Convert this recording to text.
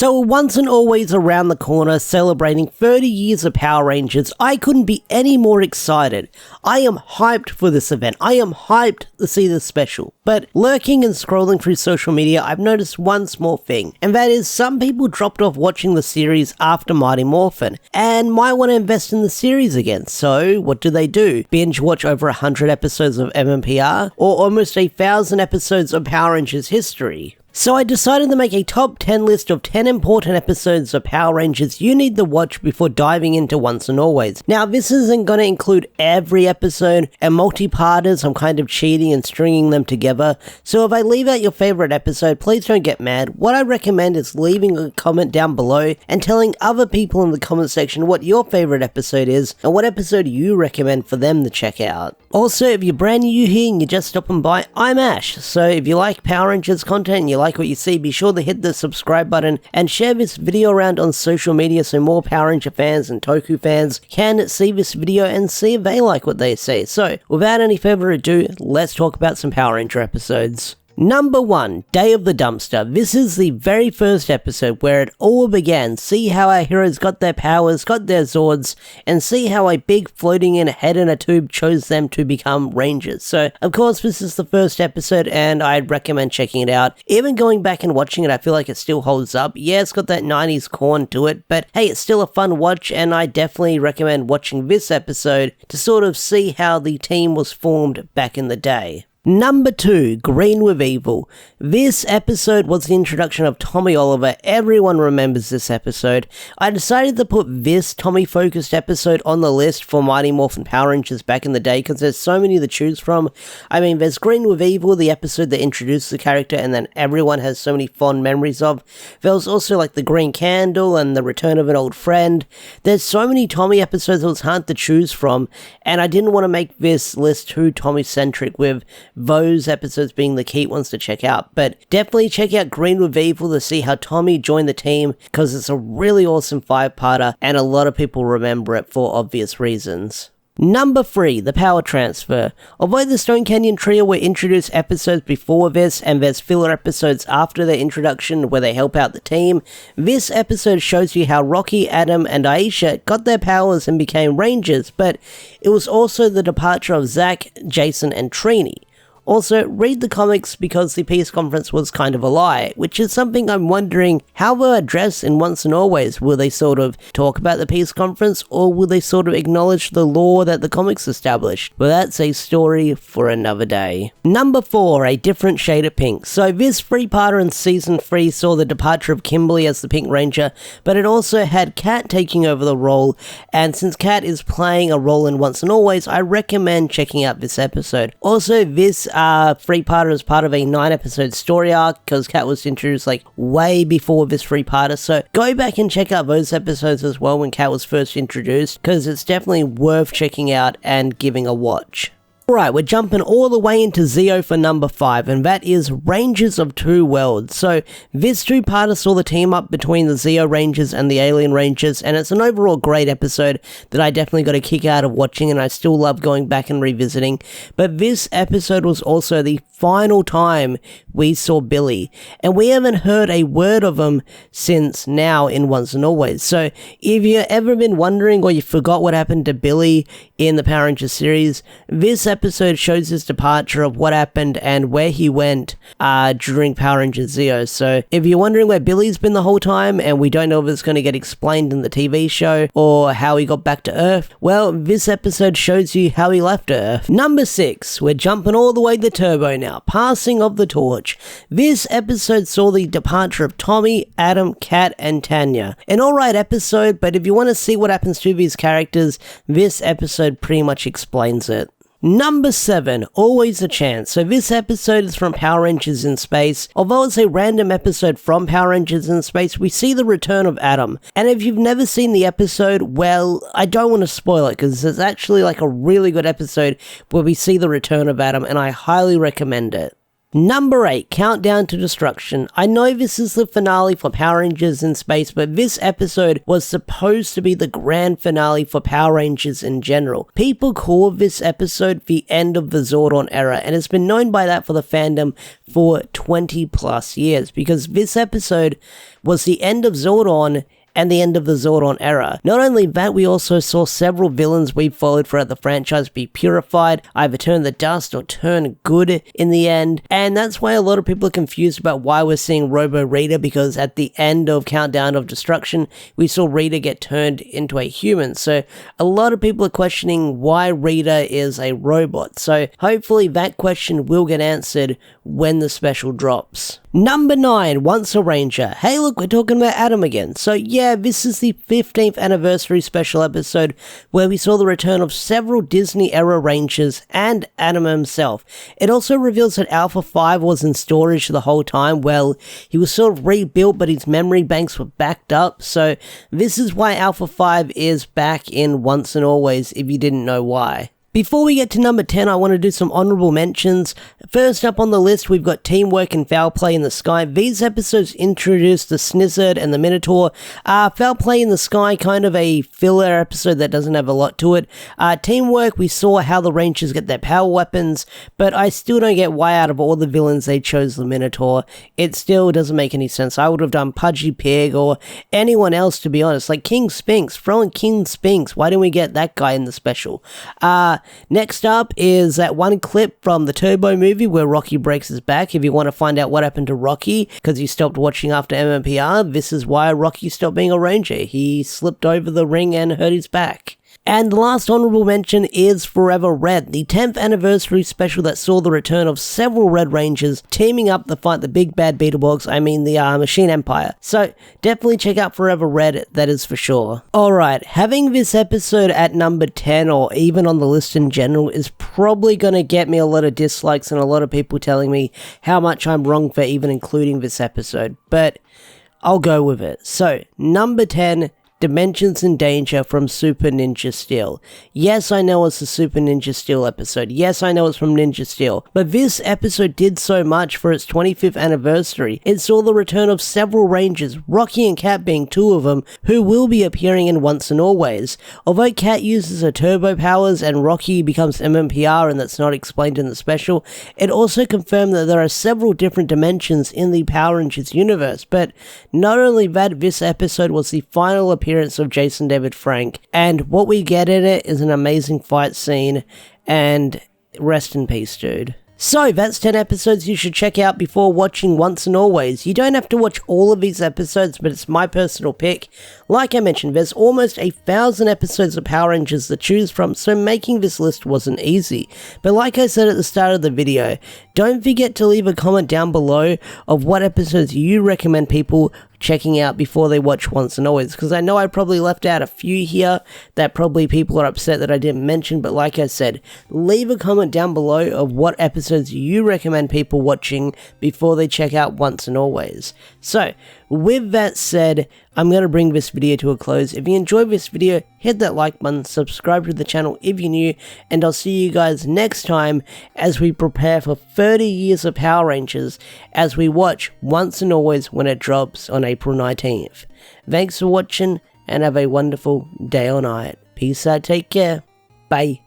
So once and always around the corner, celebrating 30 years of Power Rangers, I couldn't be any more excited. I am hyped for this event. I am hyped to see this special. But lurking and scrolling through social media, I've noticed one small thing, and that is some people dropped off watching the series after Mighty Morphin, and might want to invest in the series again. So what do? Binge watch over 100 episodes of MMPR, or almost 1,000 episodes of Power Rangers history? So I decided to make a top 10 list of 10 important episodes of Power Rangers you need to watch before diving into Once and Always. Now this isn't going to include every episode, and multi-parters I'm kind of cheating and stringing them together, so if I leave out your favourite episode, please don't get mad. What I recommend is leaving a comment down below and telling other people in the comment section what your favourite episode is and what episode you recommend for them to check out. Also, if you're brand new here and you're just stopping by, I'm Ash, so if you like Power Rangers content and you like what you see, be sure to hit the subscribe button and share this video around on social media so more Power Ranger fans and Toku fans can see this video and see if they like what they see. So, without any further ado, let's talk about some Power Ranger episodes. Number 1, Day of the Dumpster. This is the very first episode where it all began. See how our heroes got their powers, got their Zords, and see how a big floating in a head in a tube chose them to become Rangers. So, of course, this is the first episode and I'd recommend checking it out. Even going back and watching it, I feel like it still holds up. Yeah, it's got that 90s corn to it, but hey, it's still a fun watch, and I definitely recommend watching this episode to sort of see how the team was formed back in the day. Number 2, Green with Evil. This episode was the introduction of Tommy Oliver. Everyone remembers this episode. I decided to put this Tommy-focused episode on the list for Mighty Morphin Power Rangers back in the day because there's so many to choose from. I mean, there's Green with Evil, the episode that introduced the character and then everyone has so many fond memories of. There was also like the Green Candle and the Return of an Old Friend. There's so many Tommy episodes that was hard to choose from, and I didn't want to make this list too Tommy-centric with those episodes being the key ones to check out, but definitely check out Green with Evil to see how Tommy joined the team because it's a really awesome 5-parter and a lot of people remember it for obvious reasons. Number 3, The Power Transfer. Although the Stone Canyon Trio were introduced episodes before this, and there's filler episodes after their introduction where they help out the team, this episode shows you how Rocky, Adam, and Aisha got their powers and became Rangers, but it was also the departure of Zach, Jason, and Trini. Also, read the comics because the peace conference was kind of a lie, which is something I'm wondering how they'll address in Once and Always. Will they sort of talk about the peace conference, or will they sort of acknowledge the law that the comics established? Well, that's a story for another day. Number 4, A Different Shade of Pink. So this 3-parter in Season 3 saw the departure of Kimberly as the Pink Ranger, but it also had Kat taking over the role, and since Kat is playing a role in Once and Always, I recommend checking out this episode. Also, this 3-parter is part of a 9-episode story arc because Kat was introduced like way before this 3-parter, so go back and check out those episodes as well when Kat was first introduced because it's definitely worth checking out and giving a watch. Alright, we're jumping all the way into Zeo for number 5, and that is Rangers of Two Worlds. So, this 2-parter saw the team up between the Zeo Rangers and the Alien Rangers, and it's an overall great episode that I definitely got a kick out of watching, and I still love going back and revisiting. But this episode was also the final time we saw Billy, and we haven't heard a word of him since now in Once and Always. So, if you've ever been wondering or you forgot what happened to Billy in the Power Rangers series, this episode shows his departure of what happened and where he went during Power Rangers Zeo. So if you're wondering where Billy's been the whole time and we don't know if it's going to get explained in the TV show or how he got back to Earth, well, this episode shows you how he left Earth. Number 6, we're jumping all the way to Turbo now, Passing of the Torch. This episode saw the departure of Tommy, Adam, Kat, and Tanya. An alright episode, but if you want to see what happens to these characters, this episode pretty much explains it. Number 7, Always a Chance. So this episode is from Power Rangers in Space. Although it's a random episode from Power Rangers in Space, we see the return of Adam. And if you've never seen the episode, well, I don't want to spoil it because it's actually like a really good episode where we see the return of Adam and I highly recommend it. Number 8, Countdown to Destruction. I know this is the finale for Power Rangers in Space, but this episode was supposed to be the grand finale for Power Rangers in general. People call this episode the end of the Zordon era, and it's been known by that for the fandom for 20 plus years, because this episode was the end of Zordon and the end of the Zordon era. Not only that, we also saw several villains we followed throughout the franchise be purified, either turn the dust or turn good in the end, and that's why a lot of people are confused about why we're seeing Robo Rita, because at the end of Countdown of Destruction, we saw Rita get turned into a human, so a lot of people are questioning why Rita is a robot, so hopefully that question will get answered when the special drops. Number 9, Once a Ranger. Hey look, we're talking about Adam again. So yeah, this is the 15th anniversary special episode where we saw the return of several Disney-era Rangers and Adam himself. It also reveals that Alpha 5 was in storage the whole time. Well, he was sort of rebuilt, but his memory banks were backed up. So this is why Alpha 5 is back in Once and Always, if you didn't know why. Before we get to number 10, I want to do some honorable mentions. First up on the list, we've got Teamwork and Foul Play in the Sky. These episodes introduced the Snizzard and the Minotaur. Foul Play in the Sky, kind of a filler episode that doesn't have a lot to it. Teamwork, we saw how the Rangers get their power weapons, but I still don't get why out of all the villains they chose the Minotaur. It still doesn't make any sense. I would have done Pudgy Pig or anyone else, to be honest. Like King Spinks, throw in King Spinks. Why didn't we get that guy in the special? Next up is that one clip from the Turbo movie where Rocky breaks his back. If you want to find out what happened to Rocky because he stopped watching after MMPR, this is why Rocky stopped being a Ranger. He slipped over the ring and hurt his back. And the last honorable mention is Forever Red, the 10th anniversary special that saw the return of several Red Rangers teaming up to fight the big bad Beetleborgs, the Machine Empire. So definitely check out Forever Red, that is for sure. Alright, having this episode at number 10 or even on the list in general is probably going to get me a lot of dislikes and a lot of people telling me how much I'm wrong for even including this episode, but I'll go with it. So, number 10, Dimensions in Danger from Super Ninja Steel. Yes, I know it's a Super Ninja Steel episode. Yes, I know it's from Ninja Steel. But this episode did so much for its 25th anniversary. It saw the return of several Rangers, Rocky and Cat being two of them, who will be appearing in Once and Always. Although Cat uses her turbo powers and Rocky becomes MMPR and that's not explained in the special, it also confirmed that there are several different dimensions in the Power Rangers universe. But not only that, this episode was the final appearance of Jason David Frank, and what we get in it is an amazing fight scene, and rest in peace, dude. So, that's 10 episodes you should check out before watching Once and Always. You don't have to watch all of these episodes, but it's my personal pick. Like I mentioned, there's almost 1,000 episodes of Power Rangers to choose from, so making this list wasn't easy. But like I said at the start of the video, don't forget to leave a comment down below of what episodes you recommend people checking out before they watch Once and Always, because I know I probably left out a few here that probably people are upset that I didn't mention, but like I said, leave a comment down below of what episodes you recommend people watching before they check out Once and Always. So, with that said, I'm going to bring this video to a close. If you enjoyed this video, hit that like button, subscribe to the channel if you're new, and I'll see you guys next time as we prepare for 30 years of Power Rangers as we watch Once and Always when it drops on April 19th. Thanks for watching and have a wonderful day or night. Peace out, take care, bye.